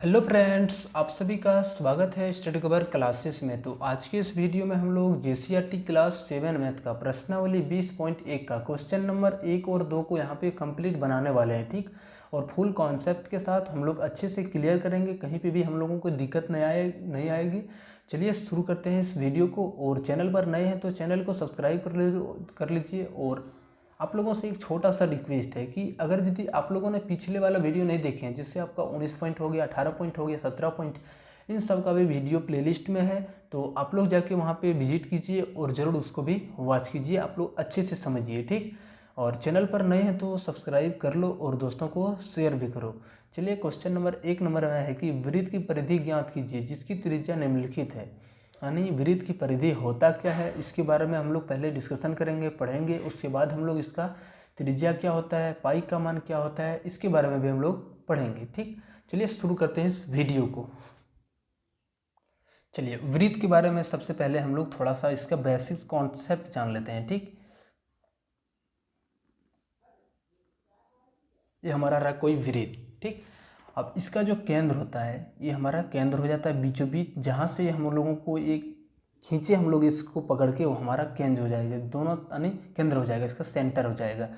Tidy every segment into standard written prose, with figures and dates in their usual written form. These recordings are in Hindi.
हेलो फ्रेंड्स, आप सभी का स्वागत है स्टडी कवर क्लासेस में। तो आज के इस वीडियो में हम लोग जेसीईआरटी क्लास 7 मैथ का प्रश्नावली 20.1 का क्वेश्चन नंबर 1 और 2 को यहाँ पे कंप्लीट बनाने वाले हैं। ठीक, और फुल कॉन्सेप्ट के साथ हम लोग अच्छे से क्लियर करेंगे, कहीं पे भी हम लोगों को दिक्कत नहीं आएगी। चलिए शुरू करते हैं इस वीडियो को। और चैनल पर नए हैं तो चैनल को सब्सक्राइब कर लीजिए। और आप लोगों से एक छोटा सा रिक्वेस्ट है कि अगर यदि आप लोगों ने पिछले वाला वीडियो नहीं देखे हैं, जिससे आपका 19 पॉइंट हो गया, 18 पॉइंट हो गया, 17 पॉइंट, इन सब का भी वीडियो प्लेलिस्ट में है, तो आप लोग जाके वहाँ पे विजिट कीजिए और ज़रूर उसको भी वॉच कीजिए। आप लोग अच्छे से समझिए। ठीक, और चैनल पर नए हैं तो सब्सक्राइब कर लो और दोस्तों को शेयर भी करो। चलिए क्वेश्चन नंबर 1 नंबर में है कि वृत्त की परिधि ज्ञात कीजिए जिसकी त्रिज्या निम्नलिखित है। यानी वृत्त की परिधि होता क्या है, इसके बारे में हम लोग पहले डिस्कशन करेंगे, पढ़ेंगे। उसके बाद हम लोग इसका त्रिज्या क्या होता है, पाई का मान क्या होता है, इसके बारे में भी हम लोग पढ़ेंगे। ठीक, चलिए शुरू करते हैं इस वीडियो को। चलिए वृत्त के बारे में सबसे पहले हम लोग थोड़ा सा इसका बेसिक कॉन्सेप्ट जान लेते हैं। ठीक, ये हमारा रहा कोई वृत्त। ठीक, अब इसका जो केंद्र होता है ये हमारा केंद्र हो जाता है बीचों बीच, जहाँ से हम लोगों को एक खींचे, हम लोग इसको पकड़ के वो हमारा केंद्र हो जाएगा, दोनों यानी केंद्र हो जाएगा, इसका सेंटर हो जाएगा।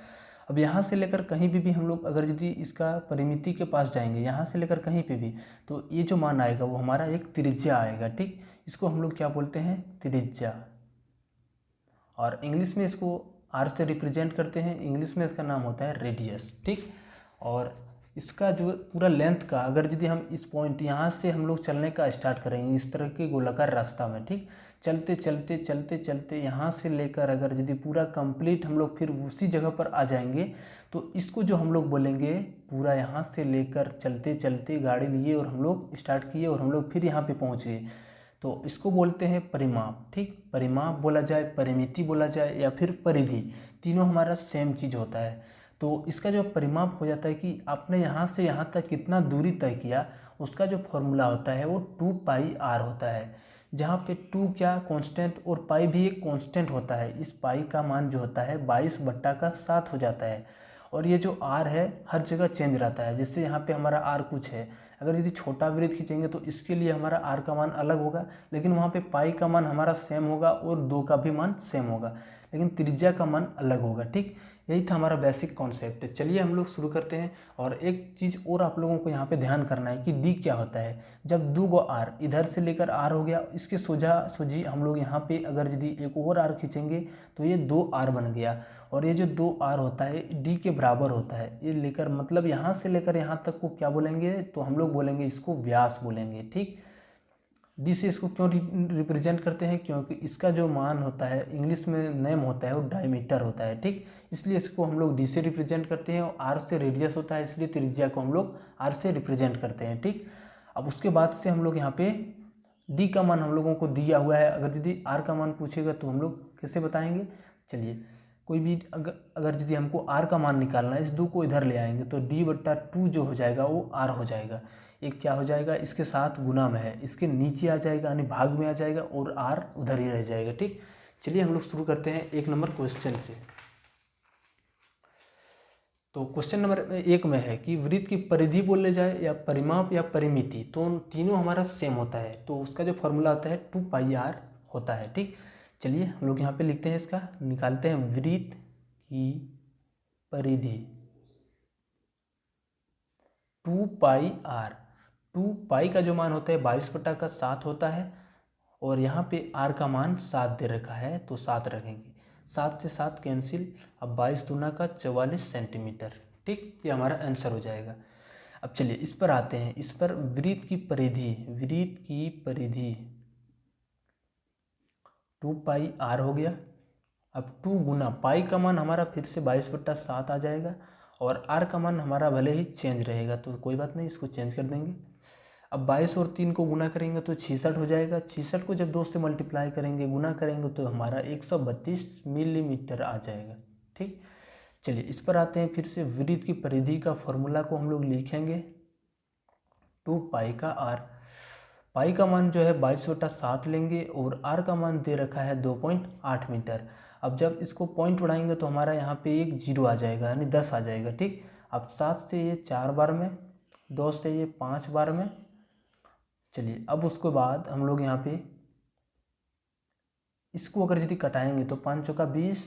अब यहाँ से लेकर कहीं भी हम लोग अगर यदि इसका परिमिति के पास जाएंगे, यहाँ से लेकर कहीं पे भी, तो ये जो मान आएगा वो हमारा एक त्रिज्या आएगा। ठीक, इसको हम लोग क्या बोलते हैं, त्रिज्या। और इंग्लिश में इसको आर से रिप्रेजेंट करते हैं, इंग्लिश में इसका नाम होता है रेडियस। ठीक, और इसका जो पूरा लेंथ का, अगर यदि हम इस पॉइंट यहाँ से हम लोग चलने का स्टार्ट करेंगे इस तरह के गोलाकार रास्ता में, ठीक, चलते चलते चलते चलते यहाँ से लेकर अगर यदि पूरा कंप्लीट हम लोग फिर उसी जगह पर आ जाएंगे, तो इसको जो हम लोग बोलेंगे पूरा यहाँ से लेकर चलते चलते गाड़ी लिए और हम लोग स्टार्ट किए और हम लोग फिर यहाँ पे पहुँच गए, तो इसको बोलते हैं परिमाप। ठीक, परिमाप बोला जाए, परिमिति बोला जाए या फिर परिधि, तीनों हमारा सेम चीज़ होता है। तो इसका जो परिमाप हो जाता है कि आपने यहाँ से यहाँ तक कितना दूरी तय किया, उसका जो फॉर्मूला होता है वो 2πr होता है, जहाँ पे 2 क्या कांस्टेंट और पाई भी एक कांस्टेंट होता है। इस पाई का मान जो होता है 22/7 हो जाता है। और ये जो r है हर जगह चेंज रहता है, जिससे यहाँ पे हमारा r कुछ है। अगर यदि छोटा वृत्त खींचेंगे तो इसके लिए हमारा r का मान अलग होगा, लेकिन वहाँ पे पाई का मान हमारा सेम होगा और 2 का भी मान सेम होगा, लेकिन त्रिज्या का मान अलग होगा। ठीक, यही था हमारा बेसिक कॉन्सेप्ट। चलिए हम लोग शुरू करते हैं। और एक चीज़ और आप लोगों को यहाँ पे ध्यान करना है कि डी क्या होता है। जब 2 गो आर इधर से लेकर आर हो गया, इसके सोझा सोझी हम लोग यहाँ पे अगर यदि एक और आर खींचेंगे तो ये 2r बन गया। और ये जो 2r होता है डी के बराबर होता है। ये लेकर मतलब यहाँ से लेकर यहाँ तक को क्या बोलेंगे, तो हम लोग बोलेंगे इसको व्यास बोलेंगे। ठीक, डी से इसको क्यों रिप्रेजेंट करते हैं, क्योंकि इसका जो मान होता है इंग्लिश में नेम होता है वो डायमीटर होता है। ठीक, इसलिए इसको हम लोग डी से रिप्रेजेंट करते हैं। और आर से रेडियस होता है, इसलिए त्रिज्या को हम लोग आर से रिप्रेजेंट करते हैं। ठीक, अब उसके बाद से हम लोग यहाँ पे डी का मान हम लोगों को दिया हुआ है, अगर यदि आर का मान पूछेगा तो हम लोग कैसे बताएंगे। चलिए कोई भी अगर यदि हमको आर का मान निकालना है, इस 2 को इधर ले आएंगे तो d/2 जो हो जाएगा वो आर हो जाएगा। एक क्या हो जाएगा, इसके साथ गुना में है, इसके नीचे आ जाएगा यानी भाग में आ जाएगा और आर उधर ही रह जाएगा। ठीक, चलिए हम लोग शुरू करते हैं 1 नंबर क्वेश्चन से। तो क्वेश्चन नंबर 1 में है कि वृत्त की परिधि बोले जाए या परिमाप या परिमिति, तो तीनों हमारा सेम होता है। तो उसका जो फॉर्मूला होता है 2πr होता है। ठीक, चलिए हम लोग यहाँ पे लिखते हैं, इसका निकालते हैं। वृत्त की परिधि 2πr, 2π का जो मान होता है 22/7 होता है, और यहाँ पे r का मान 7 दे रखा है तो 7 रखेंगे। 7 से 7 कैंसिल, अब 22 दूना का 44 सेंटीमीटर। ठीक, ये हमारा आंसर हो जाएगा। अब चलिए इस पर आते हैं। इस पर वृत्त की परिधि, वृत्त की परिधि 2πr हो गया। अब 2 गुना पाई का मान हमारा फिर से 22/7 आ जाएगा, और r का मान हमारा भले ही चेंज रहेगा तो कोई बात नहीं, इसको चेंज कर देंगे। अब 22 और 3 को गुना करेंगे तो 66 हो जाएगा। 66 को जब 2 से मल्टीप्लाई करेंगे, गुना करेंगे, तो हमारा 132 मिलीमीटर आ जाएगा। ठीक, चलिए इस पर आते हैं। फिर से वृत्त की परिधि का फॉर्मूला को हम लोग लिखेंगे 2π का r। पाई का मान जो है 22/7 लेंगे और r का मान दे रखा है 2.8 मीटर। अब जब इसको पॉइंट उड़ाएंगे तो हमारा यहाँ पे एक 0 आ जाएगा यानी 10 आ जाएगा। ठीक, अब 7 से ये 4 बार में, 2 से ये 5 बार में, चलिए अब उसके बाद हम लोग यहाँ पे इसको अगर यदि कटाएंगे तो 5 चौका 20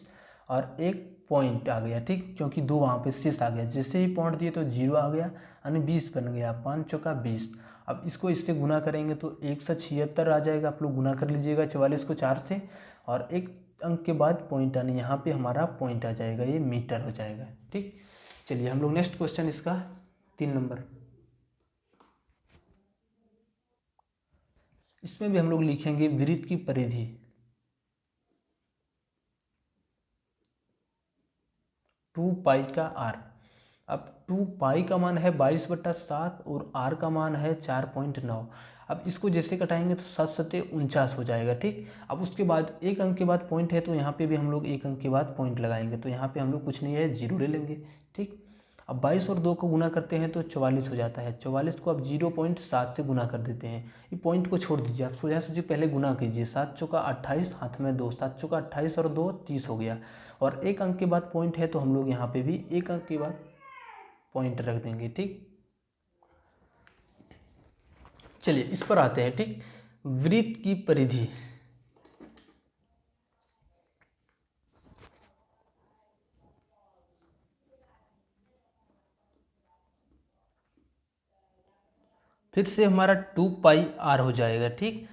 और एक पॉइंट आ गया, ठीक, क्योंकि 2 वहाँ पे शेष आ गया। जैसे ही पॉइंट दिए तो 0 आ गया, यानी 20 बन गया। 5 चौका 20। अब इसको इससे गुना करेंगे तो 176 आ जाएगा। आप लोग गुना कर लीजिएगा 44 को 4 से, और एक अंक के बाद पॉइंट आने, यहाँ पे हमारा पॉइंट आ जाएगा, ये मीटर हो जाएगा, ठीक। चलिए हम लोग नेक्स्ट क्वेश्चन इसका 3 नंबर, इसमें भी हम लोग लिखेंगे वृत्त की परिधि। टू पाई का आर। अब 2 पाई का मान है 22/7 और आर का मान है 4.9। अब इसको जैसे कटाएंगे तो 7 सत्ते 49 हो जाएगा, ठीक। अब उसके बाद एक अंक के बाद पॉइंट है तो यहाँ पे भी हम लोग एक अंक के बाद पॉइंट लगाएंगे, तो यहाँ पे हम लोग कुछ नहीं है 0 ले लेंगे, ठीक। अब 22 और 2 को गुना करते हैं तो 44 हो जाता है। 44 को अब 0.7 से गुना कर देते हैं। ये पॉइंट को छोड़ दीजिए, आप सोचा सोचिए पहले गुना कीजिए। 7 चौका 28, हाथ में 2, 7 चौका 28 और 2 30 हो गया। और एक अंक के बाद पॉइंट है तो हम लोग यहाँ पे भी एक अंक के बाद पॉइंट रख देंगे, ठीक। चलिए इस पर आते हैं, ठीक। वृत्त की परिधि। फिर से हमारा 2 पाई आर हो जाएगा, ठीक।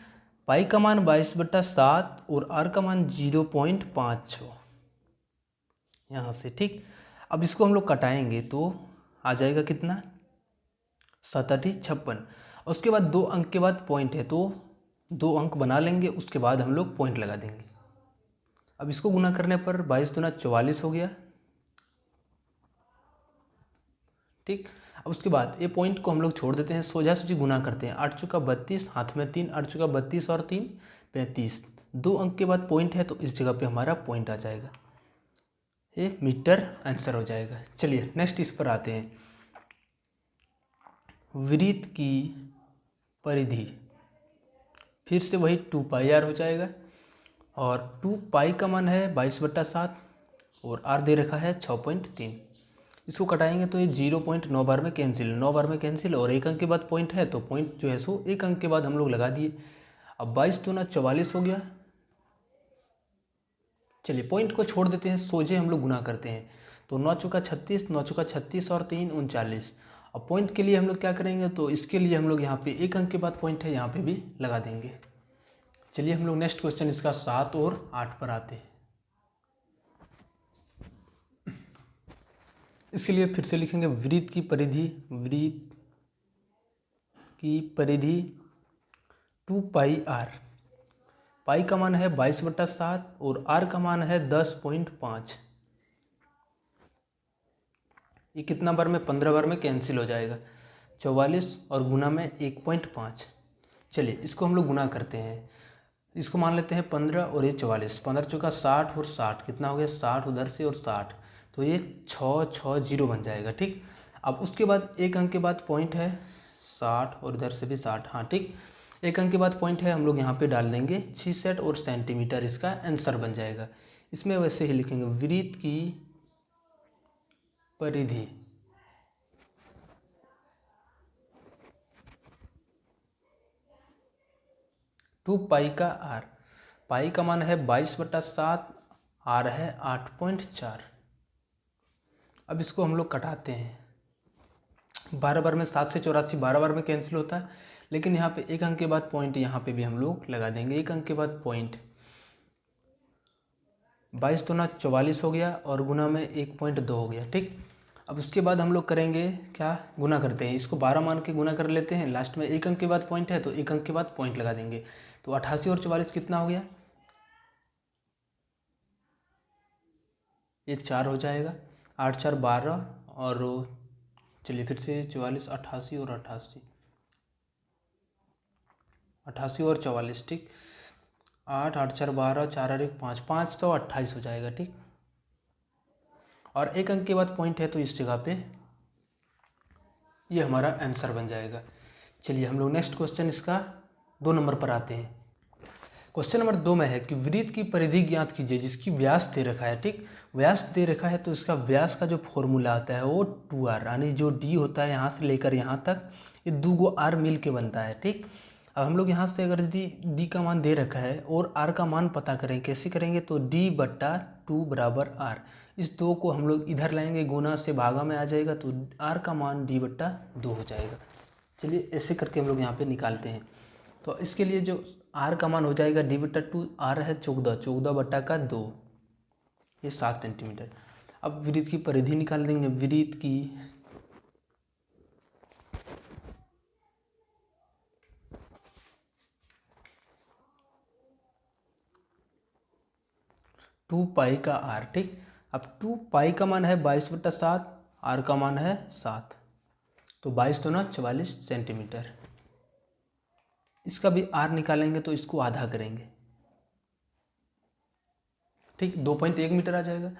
पाई का मान 22/7 और आर का मान 0.5 यहाँ से, ठीक। अब इसको हम लोग कटाएंगे तो आ जाएगा कितना, 7×8 = 56। उसके बाद 2 अंक के बाद पॉइंट है तो 2 अंक बना लेंगे, उसके बाद हम लोग पॉइंट लगा देंगे। अब इसको गुना करने पर 22 दूना 44 हो गया, ठीक। अब उसके बाद ये पॉइंट को हम लोग छोड़ देते हैं, सोझा सोझी गुना करते हैं। 8 चौका 32, हाथ में 3, 8 चौका 32 और 3 35। 2 अंक के बाद पॉइंट है तो इस जगह पे हमारा पॉइंट आ जाएगा, ये मीटर आंसर हो जाएगा। चलिए नेक्स्ट इस पर आते हैं, वृत्त की परिधि। फिर से वही 2 पाई आर हो जाएगा, और 2 पाई का मान है 22/7 और आर दे रखा है 6.3। इसको कटाएंगे तो ये 0.9 बार में कैंसिल, 9 बार में कैंसिल, और एक अंक के बाद पॉइंट है तो पॉइंट जो है सो एक अंक के बाद हम लोग लगा दिए। अब 22 दूना 44 हो गया। चलिए पॉइंट को छोड़ देते हैं, सोझे हम लोग गुना करते हैं तो 9 चौका 36, 9 चौका 36 और 3 39। अब पॉइंट के लिए हम लोग क्या करेंगे, तो इसके लिए हम लोग यहाँ पे एक अंक के बाद पॉइंट है, यहाँ पे भी लगा देंगे। चलिए हम लोग नेक्स्ट क्वेश्चन इसका 7 और 8 पर आते हैं। इसके लिए फिर से लिखेंगे वृत्त की परिधि। वृत्त की परिधि 2 पाई आर। पाई का मान है 22/7 और आर का मान है 10.5। ये कितना बार में, 15 बार में कैंसिल हो जाएगा। 44 और गुना में 1.5। चलिए इसको हम लोग गुना करते हैं, इसको मान लेते हैं 15 और ये 44। 15 चौका 60 और 60 कितना हो गया, 60 उधर से और 60, तो ये 660 बन जाएगा, ठीक। अब उसके बाद एक अंक के बाद पॉइंट है 60 और इधर से भी 60, हाँ ठीक। एक अंक के बाद पॉइंट है, हम लोग यहाँ पे डाल देंगे 66 और सेंटीमीटर, इसका आंसर बन जाएगा। इसमें वैसे ही लिखेंगे वृत्त की परिधि। टू पाई का आर। पाई का मान है 22/7, आर है 8.4। अब इसको हम लोग कटाते हैं। 12 बार में 7 से 84 12 बार में कैंसिल होता है, लेकिन यहाँ पे एक अंक के बाद पॉइंट, यहाँ पे भी हम लोग लगा देंगे एक अंक के बाद पॉइंट। 22 दूना 44 हो गया और गुना में 1.2 हो गया, ठीक। अब उसके बाद हम लोग करेंगे क्या, गुना करते हैं, इसको 12 मान के गुना कर लेते हैं। लास्ट में एक अंक के बाद पॉइंट है तो एक अंक के बाद पॉइंट लगा देंगे, तो 88 और 44 कितना हो गया, ये 4 हो जाएगा। 8 4 12 और चलिए फिर से 44 88 और 88 और 44, ठीक। 8 8 4 12 4 और 1 5, 528 हो जाएगा, ठीक। और एक अंक के बाद पॉइंट है तो इस जगह पे ये हमारा आंसर बन जाएगा। चलिए हम लोग नेक्स्ट क्वेश्चन इसका 2 नंबर पर आते हैं। क्वेश्चन नंबर 2 में है कि वृत्त की परिधि ज्ञात कीजिए जिसकी व्यास दे रखा है, ठीक। व्यास दे रखा है तो इसका व्यास का जो फॉर्मूला आता है वो 2r, यानी जो d होता है यहाँ से लेकर यहाँ तक, ये 2 आर मिल के बनता है, ठीक। अब हम लोग यहाँ से अगर यदि डी का मान दे रखा है और आर का मान पता करें, कैसे करेंगे, तो D/2 बराबर आर, इस 2 को हम लोग इधर लाएंगे, गुना से भागा में आ जाएगा, तो आर का मान D/2 हो जाएगा। चलिए ऐसे करके हम लोग यहाँ पे निकालते हैं। तो इसके लिए जो आर का मान हो जाएगा D/2, आर है 14/2, ये 7 सेंटीमीटर। अब वृत्त की परिधि निकाल देंगे। वृत्त की 2 पाई का आर, ठीक। अब 2 पाई का मान है 22/7, आर का मान है 7, तो 22 तो ना 44 सेंटीमीटर। इसका भी आर निकालेंगे तो इसको आधा करेंगे, ठीक, 2.1 मीटर आ जाएगा।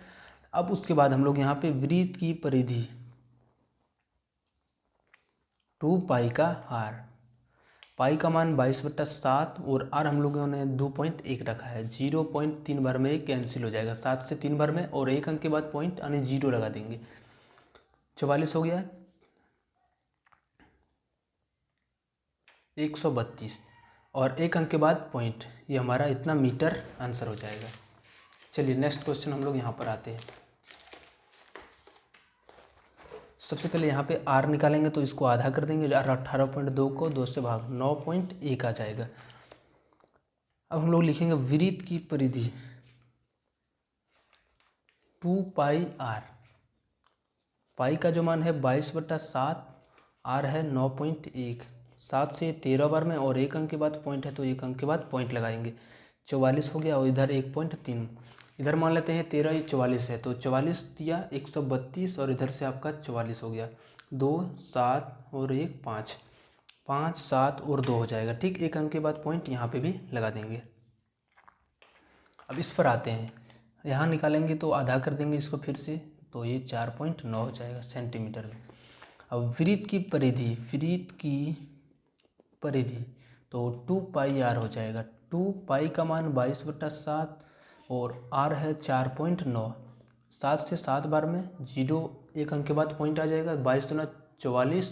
अब उसके बाद हम लोग यहाँ पे वृत्त की परिधि 2 पाई का आर, पाई का मान 22/7 और आर हम लोगों ने 2.1 रखा है, 0.3 बार में कैंसिल हो जाएगा, 7 से 3 बार में, और 1 अंक के बाद पॉइंट यानी 0 लगा देंगे, 44 हो गया, 132 और 1 अंक के बाद पॉइंट, ये हमारा इतना मीटर आंसर हो जाएगा। चलिए नेक्स्ट क्वेश्चन हम लोग यहाँ पर आते हैं। सबसे पहले यहाँ पे आर निकालेंगे तो इसको आधा कर देंगे, 18.2 को 2 से भाग, 9.1 आ जाएगा। अब हम लोग लिखेंगे वृत्त की परिधि 2 पाई आर, पाई का जो मान है 22/7, आर है 9.1, 7 से 13 बार में, और 1 अंक के बाद पॉइंट है तो 1 अंक के बाद पॉइंट लगाएंगे, 44 हो गया, और इधर 1.3, इधर मान लेते हैं 13, ये 44 है, तो 44 दिया 132, और इधर से आपका 44 हो गया, 2 7 और 1 5, 5 7 और 2 हो जाएगा, ठीक। 1 अंक के बाद पॉइंट यहाँ पे भी लगा देंगे। अब इस पर आते हैं, यहाँ निकालेंगे तो आधा कर देंगे इसको फिर से, तो ये 4.9 हो जाएगा सेंटीमीटर में। अब वृत्त की परिधि, वृत्त की परिधि तो 2 पाई आर हो जाएगा, 2 पाई का मान 22/7 और आर है 4.9, 7 से 7 बार में 0, 1 अंक के बाद पॉइंट आ जाएगा, 22 दूना 44,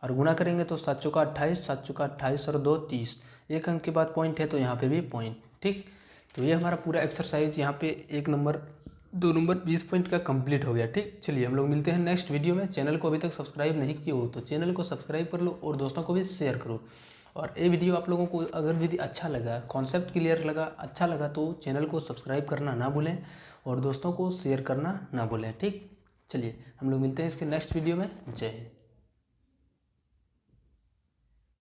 और गुना करेंगे तो 7 चौका 28, 7 चौका 28 और 2 30, 1 अंक के बाद पॉइंट है तो यहाँ पे भी पॉइंट, ठीक। तो ये हमारा पूरा एक्सरसाइज यहाँ पे 1 नंबर 2 नंबर 20 पॉइंट का कंप्लीट हो गया, ठीक। चलिए हम लोग मिलते हैं नेक्स्ट वीडियो में। चैनल को अभी तक सब्सक्राइब नहीं किए हो तो चैनल को सब्सक्राइब कर लो और दोस्तों को भी शेयर करो। और ये वीडियो आप लोगों को अगर यदि अच्छा लगा, कॉन्सेप्ट क्लियर लगा, अच्छा लगा, तो चैनल को सब्सक्राइब करना ना भूलें और दोस्तों को शेयर करना ना भूलें, ठीक। चलिए हम लोग मिलते हैं इसके नेक्स्ट वीडियो में। जय हिंद।